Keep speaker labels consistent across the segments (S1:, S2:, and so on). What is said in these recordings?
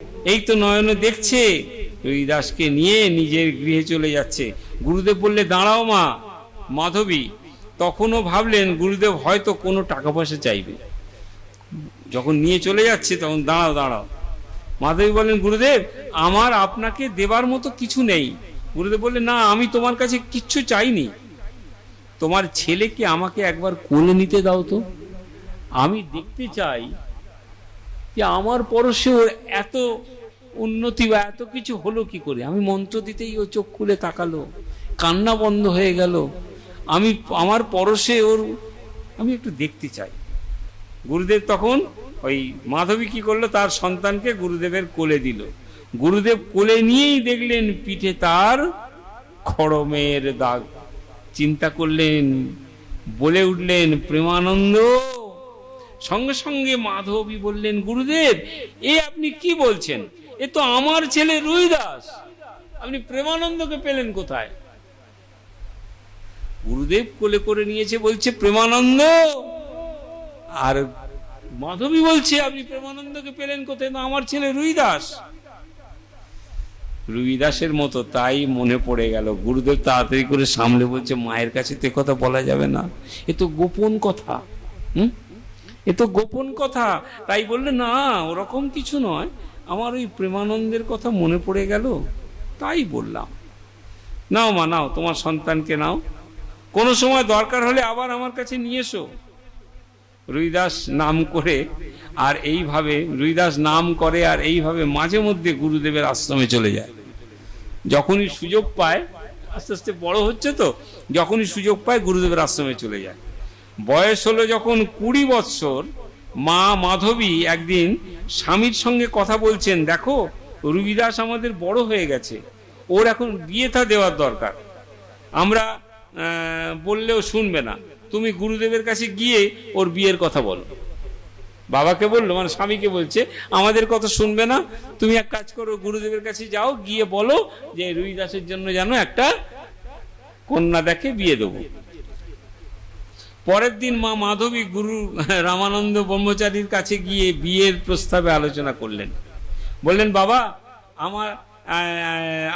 S1: এই তো নয়নে দেখছে রবিদাসকে নিয়ে নিজের গৃহে চলে যাচ্ছে। গুরুদেব বললে, দাঁড়াও মা মাধবী। তখনও ভাবলেন গুরুদেব হয়তো কোনো টাকা পয়সা চাইবে। যখন নিয়ে চলে যাচ্ছে তখন, দাঁড়াও দাঁড়াও। মাধবী বললেন, গুরুদেব আমার আপনাকে দেবার মতো কিছু নেই। গুরুদেব বললেন, না, আমি তোমার কাছে কিচ্ছু চাইনি। তোমার ছেলেকে আমাকে একবার কোলে নিতে দাও তো। আমি দেখতে চাই যে আমার পরশে ওর এত উন্নতি বা এত কিছু হলো কি করে। আমি মন্ত্র দিতেই ও চোখ খুলে তাকালো, কান্না বন্ধ হয়ে গেল। আমি আমার পরশে ওর আমি একটু দেখতে চাই। গুরুদেব তখন ওই মাধবী কি করলো, তার সন্তানকে গুরুদেবের কোলে দিল। গুরুদেব কোলে নিয়েই দেখলেন পিঠে তার খড়মের দাগ। চিন্তা করলেন, বলে উঠলেন, প্রেমানন্দ। সঙ্গে সঙ্গে মাধবী বললেন, গুরুদেব এ আপনি কি বলছেন? এ তো আমার ছেলে রুইদাস। আপনি প্রেমানন্দকে পেলেন কোথায়? গুরুদেব কোলে করে নিয়েছে, বলছে প্রেমানন্দ। আর মাধবী বলছে, আপনি প্রেমানন্দকে পেলেন কোথায়? না, আমার ছেলে রুইদাস। রুইদাসের মতো তাই মনে পড়ে গেল। গুরুদেব তাড়াতাড়ি করে সামলে বলছে, মায়ের কাছে তো কথা বলা যাবে না, এ তো গোপন কথা। এ তো গোপন কথা। তাই বললে, না ওরকম কিছু নয়, আমার ওই প্রেমানন্দের কথা মনে পড়ে গেল, তাই বললাম। নাও মা, নাও তোমার সন্তানকে নাও, কোনো সময় দরকার হলে আবার আমার কাছে নিয়ে এসো। রুইদাস নাম করে আর এইভাবে রুইদাস নাম করে আর এইভাবে মাঝে মধ্যে গুরুদেবের আশ্রমে চলে যায়। যখনই সুযোগ পায়, আস্তে আস্তে বড় হচ্ছে তো, যখনই সুযোগ পায় গুরুদেবের আশ্রমে চলে যায়। বয়স হলো যখন 20 বৎসর, মা মাধবী একদিন স্বামীর সঙ্গে কথা বলছেন, দেখো রুইদাস আমাদের বড় হয়ে গেছে, ওর এখন বিয়েটা দেওয়ার দরকার। আমরা বললেও শুনবে না, তুমি গুরুদেবের কাছে গিয়ে ওর বিয়ের কথা বলো। বাবাকে বললো, মানে স্বামীকে বলছে, আমাদের কথা শুনবে না, তুমি এক কাজ করো, গুরুদেবের কাছে যাও, গিয়ে বলো যে রুইদাসের জন্য যেন একটা কন্যা দেখে বিয়ে দেবো। পরের দিন মা মাধবী গুরু রামানন্দ ব্রহ্মচারীর কাছে গিয়ে বিয়ের প্রস্তাবে আলোচনা করলেন। বললেন, বাবা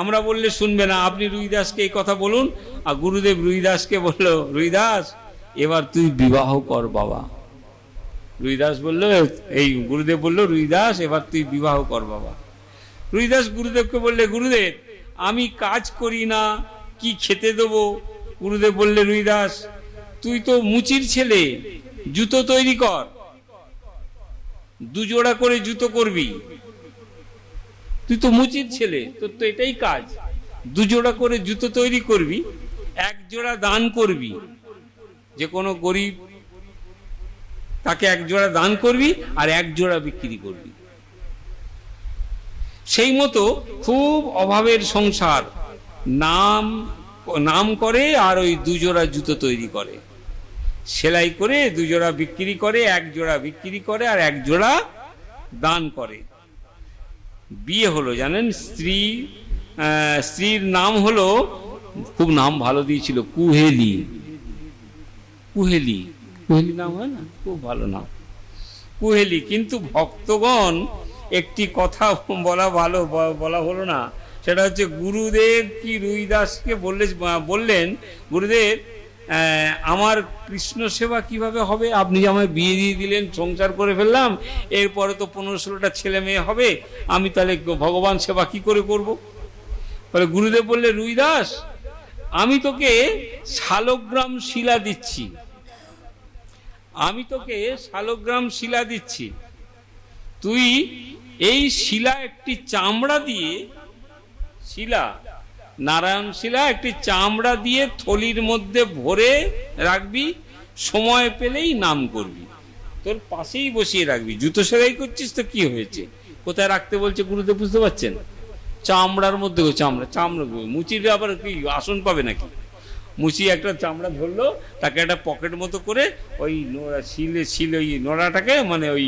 S1: আমরা বললে শুনবে না, আপনি রুইদাসকে এই কথা বলুন। আর গুরুদেব রুইদাসকে বলল, রুইদাস এবার তুই বিবাহ কর বাবা। রুইদাস বলল, এই গুরুদেব বলল, রুইদাস এবার তুই বিবাহ কর বাবা। রুইদাস গুরুদেবকে বললে, গুরুদেব আমি কাজ করি না, কি খেতে দেবো? গুরুদেব বললে, রুইদাস তুই তো মুচির ছেলে, জুতো তৈরি কর, 2 জোড়া করে জুতো করবি। তুই তো মুচির ছেলে, তোর তো এটাই কাজ, 2 জোড়া করে জুতো তৈরি করবি, 1 জোড়া দান করবি, যে কোনো গরিব তাকে 1 জোড়া দান করবি আর 1 জোড়া বিক্রি করবি। সেই মতো খুব অভাবের সংসার, নাম করে আর ওই 2 জোড়া জুতো তৈরি করে, সেলাই করে 2 জোড়া বিক্রি করে, 1 জোড়া বিক্রি করে আর 1 জোড়া দান করে। বিয়ে হলো, জানেন, স্ত্রীর নাম হলো, খুব নাম ভালো দিয়েছিল, কুহেলি। কুহেলি কুহেলি নাম হয় না, খুব ভালো নাম, কুহেলি। কিন্তু ভক্তগণ একটি কথা বলা হলো না, সেটা হচ্ছে গুরুদেব কি রুইদাসকে বললেন, গুরুদেব আমার কৃষ্ণ সেবা কিভাবে হবে? আপনি যে আমায় বিয়ে দিয়ে দিলেন, সংসার করে ফেললাম, এরপরে তো 15-16টা ছেলে মেয়ে হবে, আমি তাহলে ভগবান সেবা কি করে করব? বলে গুরুদেব বললে, রুইদাস আমি তোকে শালগ্রাম শিলা দিচ্ছি, আমি তোকে শালগ্রাম শিলা দিচ্ছি, তুই এই শিলা একটি চামড়া দিয়ে, শিলা নারায়ণ শিলা একটি চামড়া দিয়ে থলির মধ্যে ভরে রাখবি, সময় পেলেই নাম করবি, তোর পাশেই বসিয়ে রাখবি। জুতো সেলাই করছিস তো কি হয়েছে, কোথায় রাখতে বলছে গুরুদেব বুঝতে পারছেন? চামড়ার মধ্যে। চামড়া মুচির আবার কি আসন পাবে নাকি? মুচি একটা চামড়া ধরলো, তাকে একটা পকেট মতো করে ওই শিলে ওই নোড়াটাকে, মানে ওই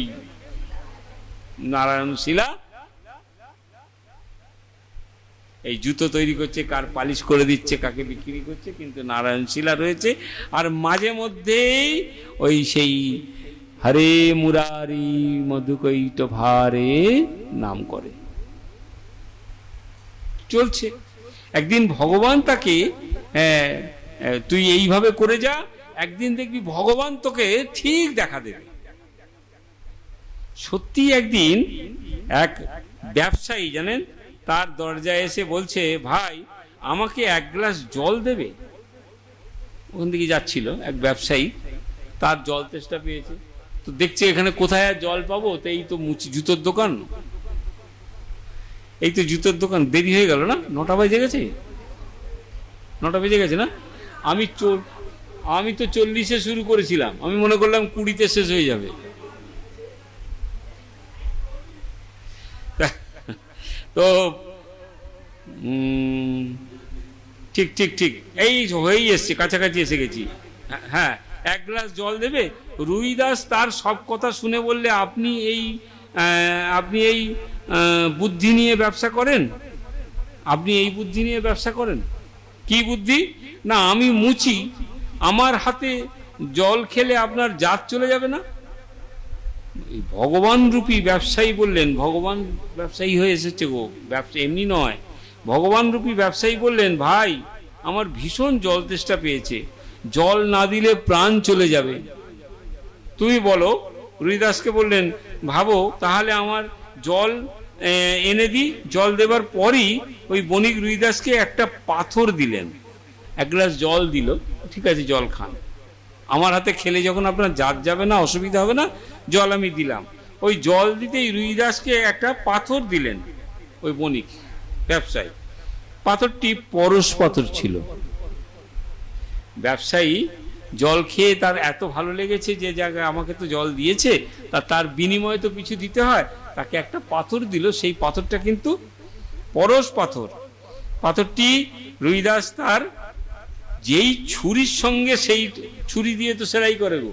S1: নারায়ণ শিলা, এই জুতো তৈরি করছে, কার পালিশ করে দিচ্ছে, কাকে বিক্রি করছে, কিন্তু নারায়ণ শিলা রয়েছে। আর মাঝে মধ্যেই ওই সেই হরে মুরারি মধুকৈট ভারে নাম করে। চলছে। একদিন ভগবান তাকে তুই এইভাবে করে যা, একদিন দেখবি ভগবান তোকে ঠিক দেখা দেবে। সত্যি একদিন এক ব্যবসায়ী জানেন, তার দরজায় এসে বলছে, ভাই আমাকে এক গ্লাস জল দেবে। ওখান থেকে যাচ্ছিল এক ব্যবসায়ী, তার জল তেষ্টা পেয়েছে, তো দেখছে এখানে কোথায় আর জল পাবো, তো এই তো জুতোর দোকান, এই তো জুতোর দোকান। দেরি হয়ে গেল না, 9টা বেজে গেছে, 9টা বেজে গেছে না। আমি তো 40-এ শুরু করেছিলাম, আমি মনে করলাম 20-তে শেষ হয়ে যাবে। তো ঠিক ঠিক ঠিক এই হয়েই এসছে, কাছাকাছি এসে গেছি। হ্যাঁ, এক গ্লাস জল দেবে। রুইদাস তার সব কথা শুনে বললে, আপনি এই বুদ্ধি নিয়ে ব্যবসা করেন? আপনি এই বুদ্ধি নিয়ে ব্যবসা করেন? কি বুদ্ধি? না, আমি মুচি, আমার হাতে জল খেলে আপনার জাত চলে যাবে না? ভগবান রূপী ব্যবসায়ী বললেন, ভগবান ব্যবসায়ী হয়ে এসেছে গো, ব্যবসা এমনি নয়। ভগবান রূপী ব্যবসায়ী বললেন, ভাই আমার ভীষণ জল তেষ্টা পেয়েছে, জল না দিলে প্রাণ চলে যাবে, তুমি বলো। রুইদাসকে বললেন, ভাবো তাহলে আমার জল এনে দিই। জল দেবার পরই ওই বণিক রুইদাসকে একটা পাথর দিলেন, এক গ্লাস জল দিল, ঠিক আছে জল খান, আমার হাতে খেলে যখন আপনার জাত যাবে না, অসুবিধা হবে না, জল আমি দিলাম। ওই জল দিতেই রুইদাসকে একটা পাথর দিলেন ওই বণিক ব্যবসায়ী। পাথরটি পরশ পাথর ছিল। ব্যবসায়ী জল খেয়ে তার এত ভালো লেগেছে যে জায়গায় আমাকে তো জল দিয়েছে, তার বিনিময়ে তো কিছু দিতে হয়, তাকে একটা পাথর দিল। সেই পাথরটা কিন্তু পরশ পাথর। পাথরটি রুইদাস তার যেই ছুরির সঙ্গে, সেই ছুরি দিয়ে তো সেলাই করে গো,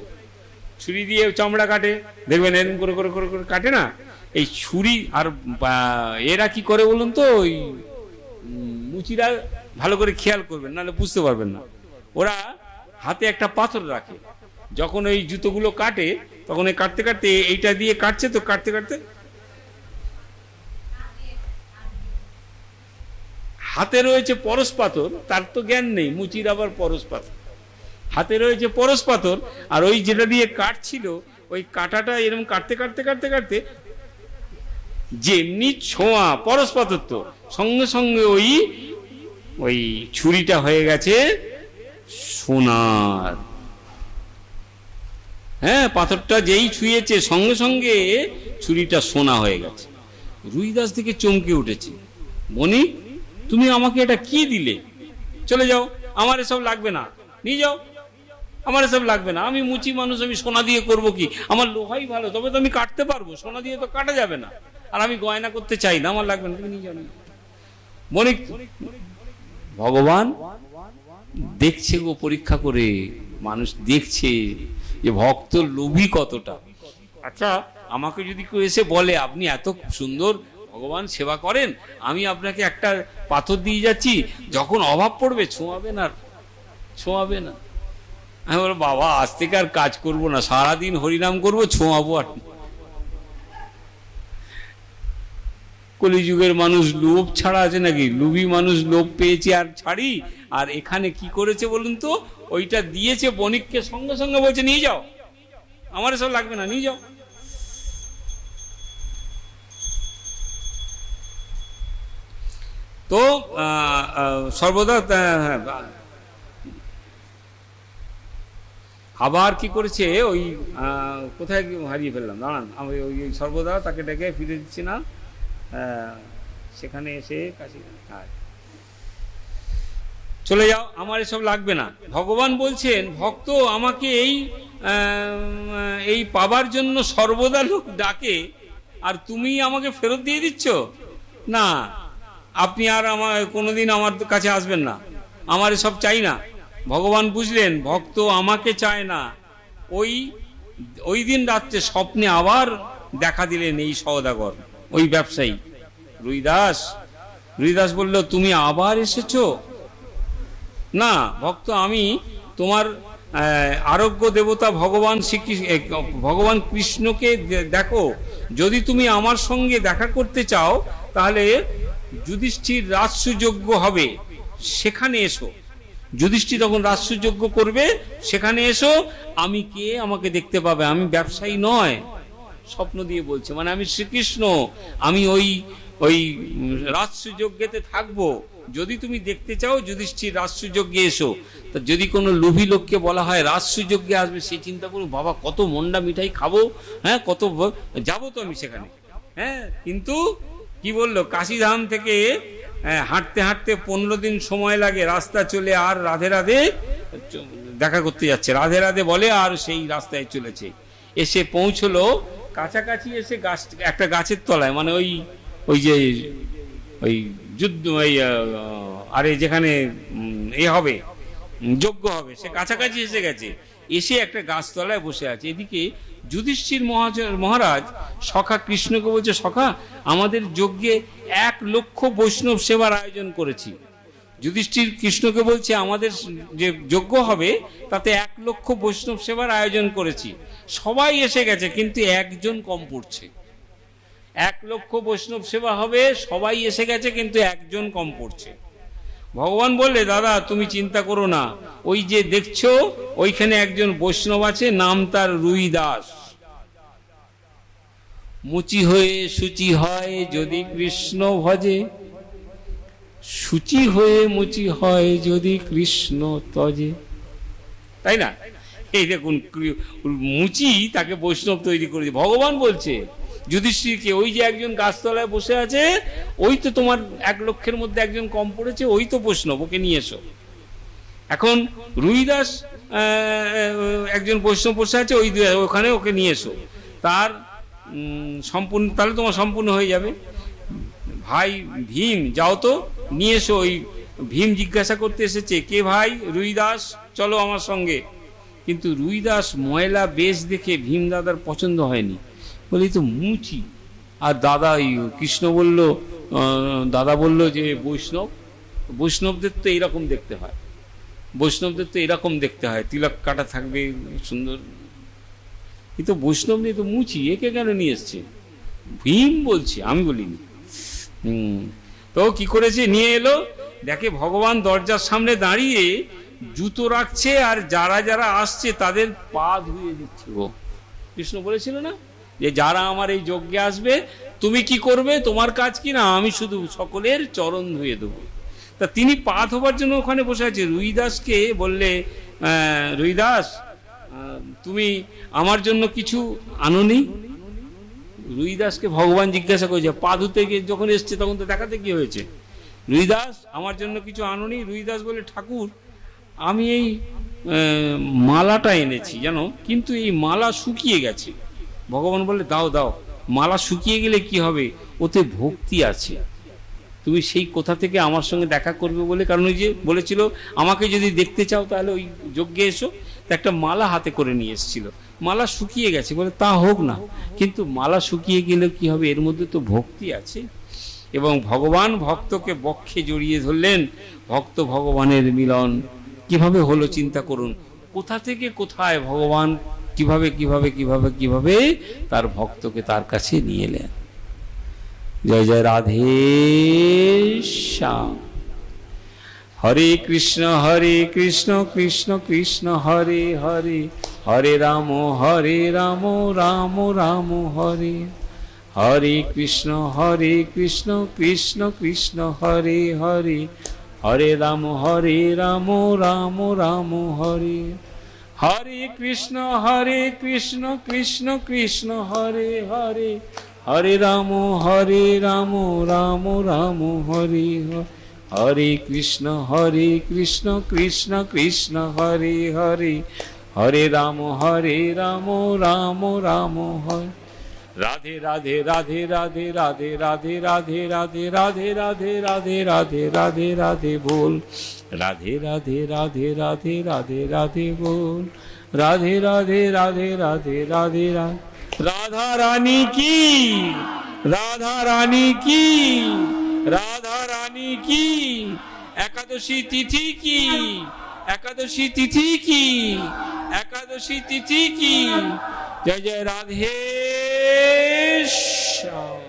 S1: ছুরি দিয়ে চামড়া কাটে, দেখবেন এরকম করে করে করে করে কাটে না, এই ছুরি। আর এরা কি করে বলুন তো, ওই মুচিরা ভালো করে খেয়াল করবেন, নাহলে বুঝতে পারবেন না। ওরা হাতে একটা পাথর রাখে, যখন ওই জুতোগুলো কাটে তখন এই কাটতে কাটতে এইটা দিয়ে কাটছে, তো কাটতে কাটতে হাতে রয়েছে পরশ পাথর, তার তো জ্ঞান নেই, মুচির আবার পরশ পাথর, হাতে রয়েছে পরশ পাথর, আর ওই যেটা দিয়ে কাটছিল, ওই কাটাটা এরকম কাটতে কাটতে কাটতে কাটতে যেমনি ছোঁয়া, পরশ পাথর তো, সঙ্গে সঙ্গে ওই ছুরিটা হয়ে গেছে সোনার। হ্যাঁ, পাথরটা যেই ছুঁয়েছে সঙ্গে সঙ্গে ছুরিটা সোনা হয়ে গেছে। রুইদাস থেকে চমকে উঠেছে, বণিক তুমি আমাকে এটা কি দিলে? চলে যাও, আমার এসব লাগবে না, নিয়ে যাও, আমার এসব লাগবে না, আমি মুচি মানুষ, আমি সোনা দিয়ে করব কি? আমার লোহাই ভালো, তবে তো আমি কাটতে পারবো, সোনা দিয়ে তো কাটা যাবে না, আর আমি গয়না করতে চাই না, আমার লাগবে না, তুমি নিয়ে যাও। বণিক, ভগবান দেখছে গো, পরীক্ষা করে মানুষ দেখছে যে ভক্ত লোভী কতটা। আচ্ছা, আমাকে যদি কেউ এসে বলে আপনি এত সুন্দর ভগবান সেবা করেন, আমি আপনাকে একটা পাথর দিয়ে যাচ্ছি, যখন অভাব পড়বে ছোঁয়াবে না, ছোঁয়াবে না। আমি বলবো, বাবা আজ থেকে আর কাজ করবো না, সারাদিন হরিনাম করবো, ছোঁয়াবো আর। কলিযুগের মানুষ লোভ ছাড়া আছে নাকি? লোভী মানুষ লোভ পেয়েছে আর ছাড়ি। আর এখানে কি করেছে বলুন তো, ওইটা দিয়েছে বণিককে, সঙ্গে সঙ্গে বলছে নিয়ে যাও, আমার এসব লাগবে না, নিয়ে যাও। তো সর্বদা আবার কি করেছে, ওই কোথায় হারিয়ে ফেললাম, দাঁড়ান, আমি ওই সর্বদা তাকে ডেকে ফিরে দিচ্ছি না, সেখানে এসে কাছে চলে যাও, আমার এসব লাগবে না। ভগবান বলছেন, ভক্ত আমাকে এই পাবার জন্য সর্বদা লোক ডাকে, আর তুমি আমাকে ফেরত দিয়ে দিচ্ছ না, আপনি আর আমার কোনোদিন আমার কাছে আসবেন না, আমার এসব চাই না। ভগবান বুঝলেন ভক্ত আমাকে চায় না। ওই দিন রাত্রে স্বপ্নে আবার দেখা দিলেন এই সওদাগর, ওই ব্যবসায়ী রুইদাস বলল, তুমি আবার এসেছো? না ভক্ত, আমি তোমার আরোগ্য দেবতা ভগবান কৃষ্ণকে দেখো, যদি তুমি আমার সঙ্গে দেখা করতে চাও তাহলে যুধিষ্ঠির রাজসুযোগ্য হবে সেখানে এসো। যুধিষ্ঠির তখন রাজসুযোগ্য করবে, সেখানে এসো। আমি কে আমাকে দেখতে পাবে, আমি ব্যবসায়ী নয়। স্বপ্ন দিয়ে বলছে, মানে আমি শ্রীকৃষ্ণ, আমি ওই ওই রাজসুযোগ্যতে থাকবো। যদি তুমি দেখতে চাও যুধিষ্ঠির রাজসুযোগ্যে এসো। তা যদি কোনো লোভী লোককে বলা হয় রাজসুযোগ্যে আসবে, সে চিন্তা করুন বাবা কত মন্ডা মিঠাই খাবো, হ্যাঁ কত যাবো তো আমি সেখানে। হ্যাঁ, কিন্তু কি বললো, কাশীধাম থেকে হাঁটতে হাঁটতে 15 দিন সময় লাগে, রাস্তা চলে আর রাধে রাধে দেখা করতে যাচ্ছে, রাধে রাধে বলে আর সেই রাস্তায় চলেছে। এসে পৌঁছলো কাছাকাছি, এসে গাছ, একটা গাছের তলায়, মানে ওই ওই যে ওই যুদ্ধ, ওই আরে যেখানে হবে যজ্ঞ হবে, সে কাছাকাছি এসে গেছে। এসে একটা গাছতলায় বসে আছে। এদিকে যুধিষ্ঠির মহারাজ সখা কৃষ্ণকে বলছে, সখা আমাদের যজ্ঞে 1 লক্ষ বৈষ্ণব সেবার আয়োজন করেছি। যুধিষ্ঠির কৃষ্ণকে বলছে আমাদের যে যজ্ঞ হবে তাতে 1 লক্ষ বৈষ্ণব সেবার আয়োজন করেছি, সবাই এসে গেছে কিন্তু একজন কম পড়ছে। 1 লক্ষ বৈষ্ণব সেবা হবে, সবাই এসে গেছে কিন্তু একজন কম পড়ছে। ভগবান বললে, দাদা তুমি চিন্তা করো না, ওই যে দেখছো ওইখানে একজন বৈষ্ণব আছে, নাম তার রুই দাস। মুচি হয়ে শুচি হয় যদি কৃষ্ণ ভজে, শুচি হয়ে মুচি হয় যদি কৃষ্ণ তজে। তাই না? এই দেখুন, মুচি তাকে বৈষ্ণব তৈরি করেছে। ভগবান বলছে যুধিষ্ঠিরকে, ওই যে একজন গাছতলায় বসে আছে, ওই তো তোমার 1 লক্ষের মধ্যে একজন কম পড়েছে, ওই তো বৈষ্ণব, ওকে নিয়ে এসো। এখন রুইদাস একজন বৈষ্ণব বসে আছে, ওখানে ওকে নিয়ে এসো। তার সম্পূর্ণ, তাহলে তোমার সম্পূর্ণ হয়ে যাবে। ভাই ভীম, যাও তো নিয়ে এসো। ওই ভীম জিজ্ঞাসা করতে এসেছে, কে ভাই? রুইদাস, চলো আমার সঙ্গে। কিন্তু রুইদাস ময়লা বেশ দেখে ভীম দাদার পছন্দ হয়নি, বলি তো মুচি। আর দাদা কৃষ্ণ বলল, দাদা বলল যে বৈষ্ণবদের তো এইরকম দেখতে হয়, বৈষ্ণবদের তো এরকম দেখতে হয়, তিলক কাটা থাকবে সুন্দর। এই তো বৈষ্ণব নেই, তো মুচি, একে কেন নিয়ে এসছে? ভীম বলছে, আমি বলিনি। তো কি করেছে, নিয়ে এলো। দেখে ভগবান দরজার সামনে দাঁড়িয়ে জুতো রাখছে, আর যারা যারা আসছে তাদের পা ধুয়ে দিচ্ছে। ও কৃষ্ণ বলেছিল না যে যারা আমার এই যজ্ঞে আসবে তুমি কি করবে, তোমার কাজ কি না, আমি শুধু সকলের চরণ ধুয়ে দেবো। তা তিনি পা ধোবার জন্য ওখানে বসে আছে। রুইদাসকে বললে, রুইদাস তুমি আমার জন্য কিছু আনোনি? রুইদাসকে ভগবান জিজ্ঞাসা করেছে, পা ধুতে গিয়ে যখন এসছে তখন তো দেখাতে কি হয়েছে, রুইদাস আমার জন্য কিছু আনোনি? রুইদাস বলে, ঠাকুর আমি এই মালাটা এনেছি জানো, কিন্তু এই মালা শুকিয়ে গেছে। ভগবান বলে, দাও দাও, মালা শুকিয়ে গেলে কি হবে, ওতে ভক্তি আছে, তুমি সেই কোথা থেকে আমার সঙ্গে দেখা করবে বলে, কারণ ওই যে বলেছিল আমাকে যদি দেখতে চাও তাহলে ওই যজ্ঞে এসো। তো একটা মালা হাতে করে নিয়ে এসেছিল, মালা শুকিয়ে গেছে, বলে তা হোক না, কিন্তু মালা শুকিয়ে গেলে কি হবে, এর মধ্যে তো ভক্তি আছে। এবং ভগবান ভক্তকে বক্ষে জড়িয়ে ধরলেন। ভক্ত ভগবানের মিলন কিভাবে হলো চিন্তা করুন, কোথা থেকে কোথায় ভগবান কিভাবে কিভাবে কিভাবে কিভাবে তার ভক্তকে তার কাছে নিয়ে এলেন। জয় জয় রাধে শ্যাম। হরে কৃষ্ণ কৃষ্ণ কৃষ্ণ হরে হরে, হরে রাম রাম রাম হরে হরে, কৃষ্ণ কৃষ্ণ কৃষ্ণ হরে হরে, হরে রাম রাম রাম হরে হরে, কৃষ্ণ কৃষ্ণ কৃষ্ণ হরে হরে, হরে রাম রাম রাম হরে হরে, কৃষ্ণ কৃষ্ণ কৃষ্ণ হরে হরে, হরে রাম রাম রাম হরে। রাধে রাধে রাধে রাধে রাধে রাধে রাধে রাধে রাধে রাধে রাধে রাধে রাধে রাধে बोल, রাধে রাধে রাধে রাধে রাধে রাধে बोल, রাধে রাধে রাধে রাধে রাধে রাধে। রাধা রানী কি, রাধা রানী কি, রাধা রানী কি। একাদশী তিথি কি, একাদশী তিথি কি, একাদশী তিথি কি। জয় জয় রাধে শ্যাম।